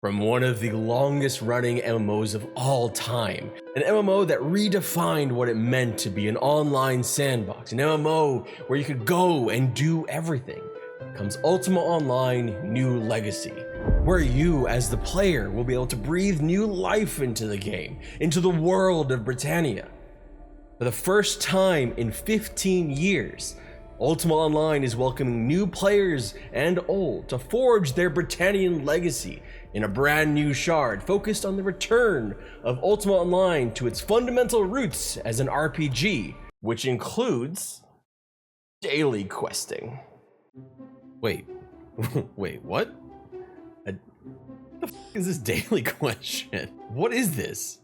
From one of the longest running MMOs of all time, an MMO that redefined what it meant to be an online sandbox, an MMO where you could go and do everything, comes Ultima Online New Legacy, where you as the player will be able to breathe new life into the game, into the world of Britannia. For the first time in 15 years, Ultima Online is welcoming new players and old to forge their Britannian legacy in a brand new shard focused on the return of Ultima Online to its fundamental roots as an RPG, which includes daily questing. Wait, what? The f is this daily question? What is this?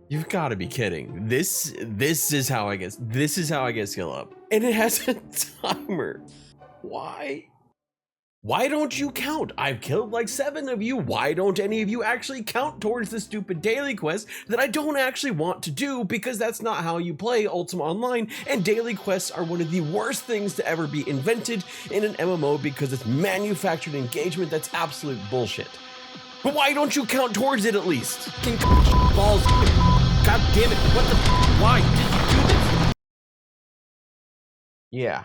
You've got to be kidding. This is how I get skill up. And it has a timer. Why? Why don't you count? I've killed like 7 of you. Why don't any of you actually count towards the stupid daily quest that I don't actually want to do, because that's not how you play Ultima Online, and daily quests are one of the worst things to ever be invented in an MMO because it's manufactured engagement that's absolute bullshit. But why don't you count towards it at least? Balls. God damn it, what the why did you do this? Yeah,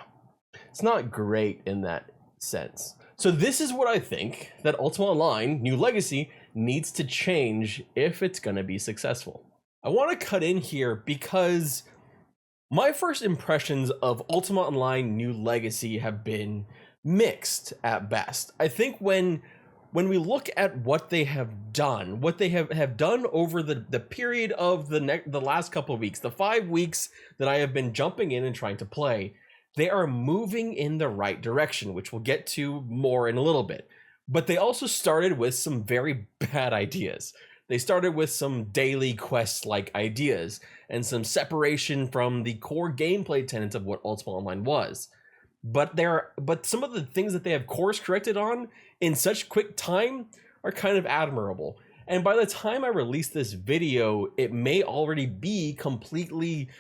it's not great in that sense. So this is what I think that Ultima Online New Legacy needs to change if it's gonna be successful. I wanna cut in here because my first impressions of Ultima Online New Legacy have been mixed at best. I think when we look at what they have done, over the period of the last couple of weeks, the 5 weeks that I have been jumping in and trying to play, they are moving in the right direction, which we'll get to more in a little bit. But they also started with some very bad ideas. They started with some daily quest-like ideas and some separation from the core gameplay tenets of what Ultima Online was. But some of the things that they have course corrected on in such quick time are kind of admirable. And by the time I release this video, it may already be completely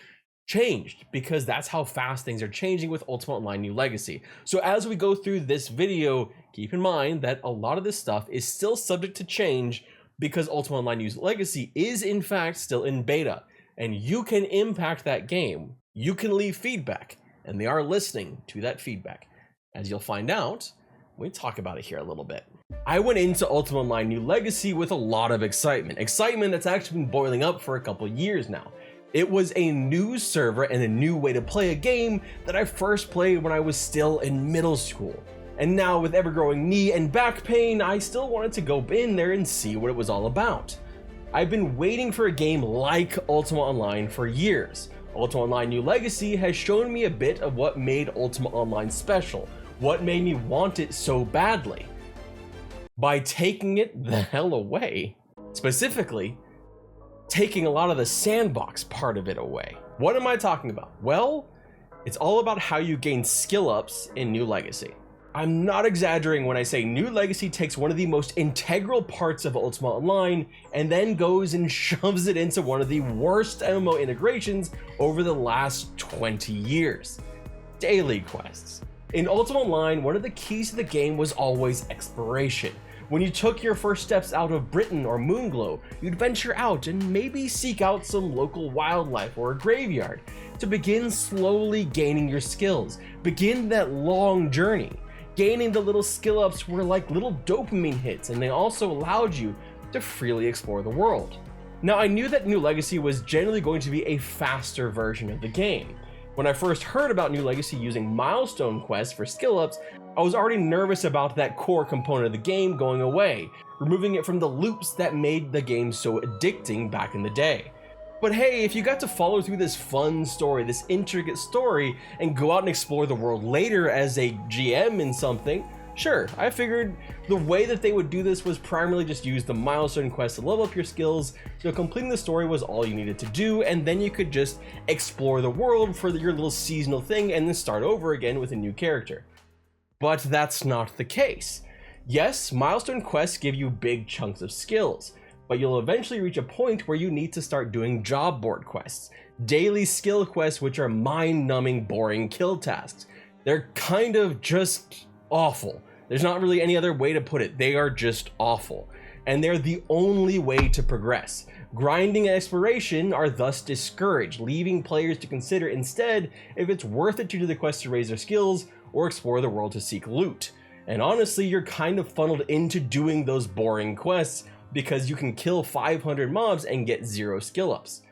changed, because that's how fast things are changing with Ultima Online New Legacy. So as we go through this video, keep in mind that a lot of this stuff is still subject to change, because Ultima Online New Legacy is in fact still in beta, and you can impact that game. You can leave feedback, and they are listening to that feedback, as you'll find out when we talk about it here a little bit. I went into Ultima Online New Legacy with a lot of excitement that's actually been boiling up for a couple years now. It was a new server and a new way to play a game that I first played when I was still in middle school. And now with ever-growing knee and back pain, I still wanted to go in there and see what it was all about. I've been waiting for a game like Ultima Online for years. Ultima Online New Legacy has shown me a bit of what made Ultima Online special, what made me want it so badly, by taking it the hell away. Specifically, taking a lot of the sandbox part of it away. What am I talking about? Well, it's all about how you gain skill ups in New Legacy. I'm not exaggerating when I say New Legacy takes one of the most integral parts of Ultima Online and then goes and shoves it into one of the worst MMO integrations over the last 20 years. Daily quests. In Ultima Online, one of the keys to the game was always exploration. When you took your first steps out of Britain or Moonglow, you'd venture out and maybe seek out some local wildlife or a graveyard to begin slowly gaining your skills. Begin that long journey. Gaining the little skill ups were like little dopamine hits, and they also allowed you to freely explore the world. Now, I knew that New Legacy was generally going to be a faster version of the game. When I first heard about New Legacy using milestone quests for skill ups, I was already nervous about that core component of the game going away, removing it from the loops that made the game so addicting back in the day. But hey, if you got to follow through this fun story, this intricate story, and go out and explore the world later as a GM in something, sure, I figured the way that they would do this was primarily just use the milestone quest to level up your skills, so completing the story was all you needed to do, and then you could just explore the world for your little seasonal thing and then start over again with a new character. But that's not the case. Yes, milestone quests give you big chunks of skills, but you'll eventually reach a point where you need to start doing job board quests, daily skill quests, which are mind-numbing, boring kill tasks. They're kind of just awful. There's not really any other way to put it. They are just awful. and they're the only way to progress. Grinding and exploration are thus discouraged, leaving players to consider instead if it's worth it to do the quest to raise their skills or explore the world to seek loot. And honestly, you're kind of funneled into doing those boring quests because you can kill 500 mobs and get 0 skill ups.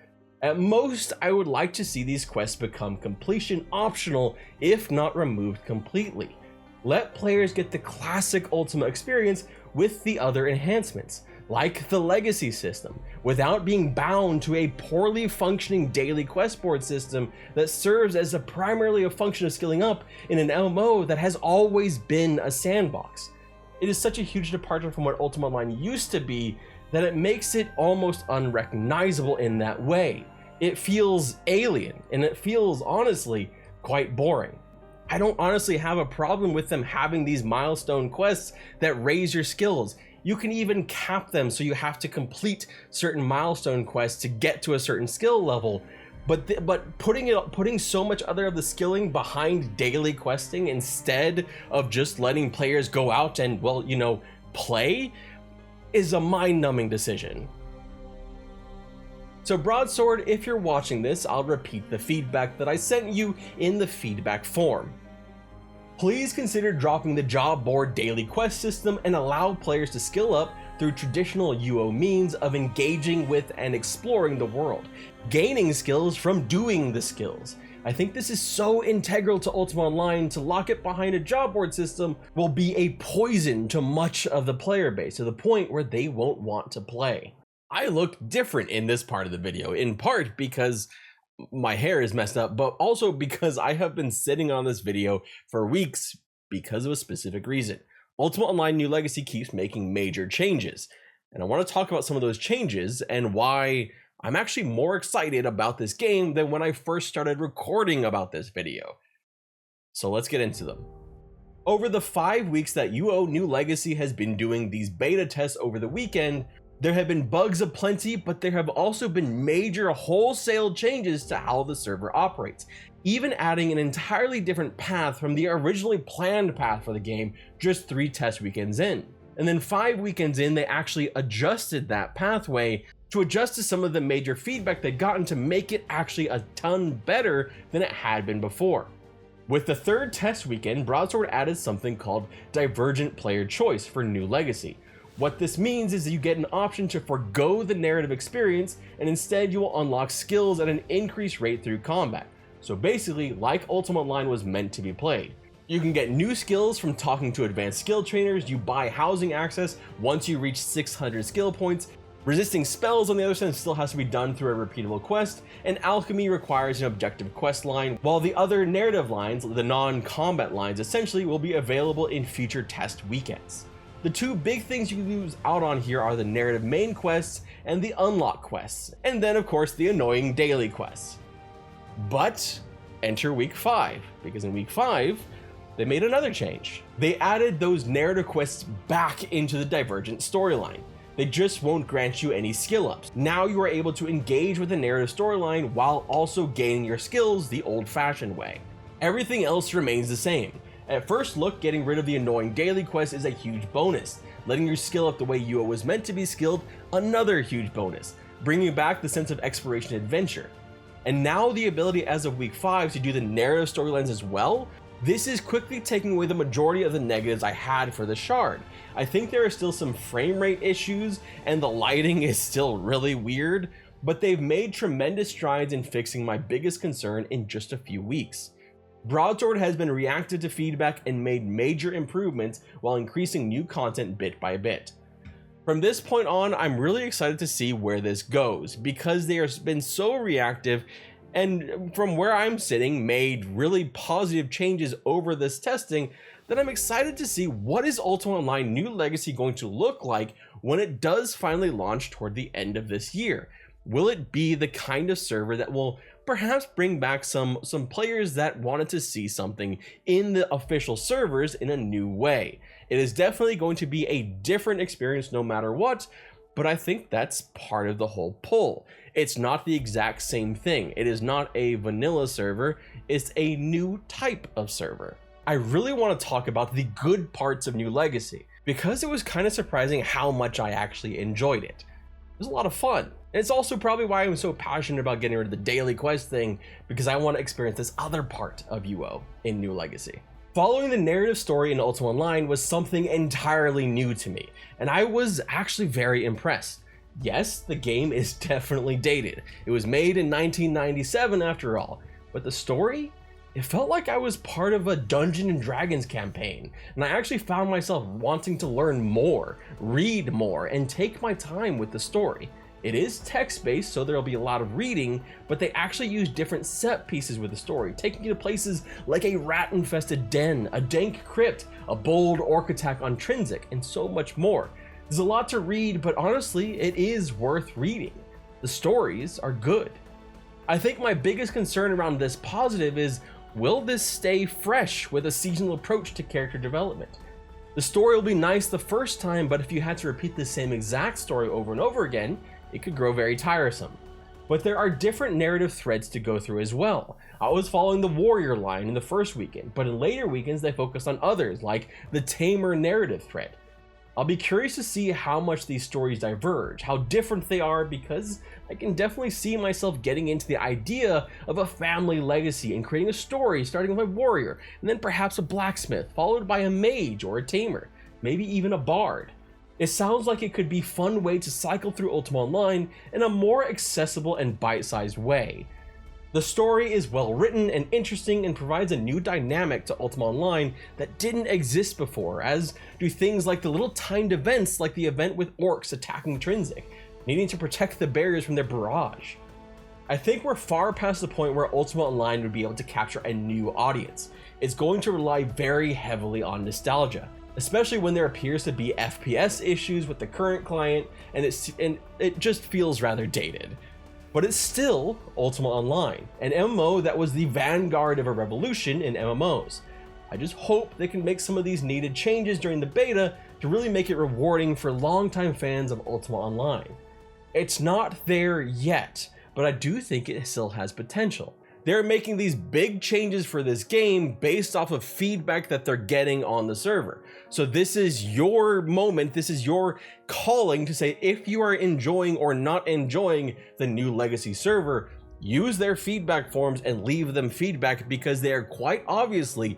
At most, I would like to see these quests become completion optional, if not removed completely. Let players get the classic Ultima experience with the other enhancements, like the legacy system, without being bound to a poorly functioning daily quest board system that serves as primarily a function of skilling up in an MMO that has always been a sandbox. It is such a huge departure from what Ultima Online used to be that it makes it almost unrecognizable in that way. It feels alien, and it feels, honestly, quite boring. I don't honestly have a problem with them having these milestone quests that raise your skills. You can even cap them so you have to complete certain milestone quests to get to a certain skill level. But putting so much other of the skilling behind daily questing instead of just letting players go out and, well, you know, play is a mind-numbing decision. So Broadsword, if you're watching this, I'll repeat the feedback that I sent you in the feedback form. Please consider dropping the job board daily quest system and allow players to skill up through traditional UO means of engaging with and exploring the world, gaining skills from doing the skills. I think this is so integral to Ultima Online. To lock it behind a job board system will be a poison to much of the player base, to the point where they won't want to play. I look different in this part of the video, in part because my hair is messed up, but also because I have been sitting on this video for weeks because of a specific reason. Ultima Online New Legacy keeps making major changes, and I want to talk about some of those changes and why I'm actually more excited about this game than when I first started recording about this video. So let's get into them. Over the 5 weeks that UO New Legacy has been doing these beta tests over the weekend, there have been bugs aplenty, but there have also been major wholesale changes to how the server operates, even adding an entirely different path from the originally planned path for the game just 3 test weekends in. And then 5 weekends in, they actually adjusted that pathway to adjust to some of the major feedback they'd gotten to make it actually a ton better than it had been before. With the 3rd test weekend, Broadsword added something called Divergent Player Choice for New Legacy. What this means is that you get an option to forego the narrative experience, and instead you will unlock skills at an increased rate through combat. So basically, like Ultima Online was meant to be played. You can get new skills from talking to advanced skill trainers, you buy housing access once you reach 600 skill points, resisting spells on the other side still has to be done through a repeatable quest, and alchemy requires an objective quest line, while the other narrative lines, the non-combat lines, essentially will be available in future test weekends. The 2 big things you lose out on here are the narrative main quests and the unlock quests, and then of course the annoying daily quests. But enter week 5, because in week 5, they made another change. They added those narrative quests back into the Divergent storyline. They just won't grant you any skill ups. Now you are able to engage with the narrative storyline while also gaining your skills the old-fashioned way. Everything else remains the same. At first look, getting rid of the annoying daily quest is a huge bonus. Letting your skill up the way UO was meant to be skilled, another huge bonus. Bringing back the sense of exploration adventure. And now the ability as of week 5 to do the narrative storylines as well. This is quickly taking away the majority of the negatives I had for the Shard. I think there are still some frame rate issues and the lighting is still really weird, but they've made tremendous strides in fixing my biggest concern in just a few weeks. Broadsword has been reactive to feedback and made major improvements while increasing new content bit by bit. From this point on, I'm really excited to see where this goes, because they have been so reactive and, from where I'm sitting, made really positive changes over this testing that I'm excited to see what is Ultima Online New Legacy going to look like when it does finally launch toward the end of this year. Will it be the kind of server that will perhaps bring back some players that wanted to see something in the official servers in a new way? It is definitely going to be a different experience no matter what, but I think that's part of the whole pull. It's not the exact same thing. It is not a vanilla server, it's a new type of server. I really want to talk about the good parts of New Legacy. because it was kind of surprising how much I actually enjoyed it. It was a lot of fun. And it's also probably why I'm so passionate about getting rid of the daily quest thing, because I want to experience this other part of UO in New Legacy. Following the narrative story in Ultima Online was something entirely new to me, and I was actually very impressed. Yes, the game is definitely dated. It was made in 1997 after all, but the story? It felt like I was part of a Dungeons and Dragons campaign, and I actually found myself wanting to learn more, read more, and take my time with the story. It is text-based, so there'll be a lot of reading, but they actually use different set pieces with the story, taking you to places like a rat-infested den, a dank crypt, a bold orc attack on Trinsic, and so much more. There's a lot to read, but honestly, it is worth reading. The stories are good. I think my biggest concern around this positive is, will this stay fresh with a seasonal approach to character development? The story will be nice the first time, but if you had to repeat the same exact story over and over again, it could grow very tiresome. But there are different narrative threads to go through as well. I was following the warrior line in the first weekend, but in later weekends they focused on others, like the tamer narrative thread. I'll be curious to see how much these stories diverge, how different they are, because I can definitely see myself getting into the idea of a family legacy and creating a story starting with a warrior, and then perhaps a blacksmith, followed by a mage or a tamer, maybe even a bard. It sounds like it could be a fun way to cycle through Ultima Online in a more accessible and bite-sized way. The story is well written and interesting and provides a new dynamic to Ultima Online that didn't exist before, as do things like the little timed events like the event with orcs attacking Trinsic, needing to protect the barriers from their barrage. I think we're far past the point where Ultima Online would be able to capture a new audience. It's going to rely very heavily on nostalgia, especially when there appears to be FPS issues with the current client, and it just feels rather dated. But it's still Ultima Online, an MMO that was the vanguard of a revolution in MMOs. I just hope they can make some of these needed changes during the beta to really make it rewarding for longtime fans of Ultima Online. It's not there yet, but I do think it still has potential. They're making these big changes for this game based off of feedback that they're getting on the server. So this is your moment, this is your calling to say if you are enjoying or not enjoying the New Legacy server, use their feedback forms and leave them feedback, because they are quite obviously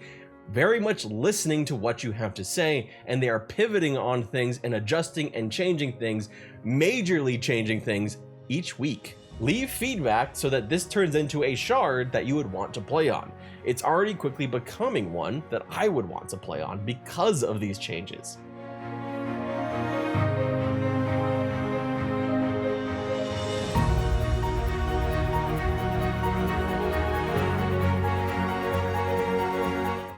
very much listening to what you have to say, and they are pivoting on things and adjusting and changing things, majorly changing things each week. Leave feedback so that this turns into a shard that you would want to play on. It's already quickly becoming one that I would want to play on because of these changes.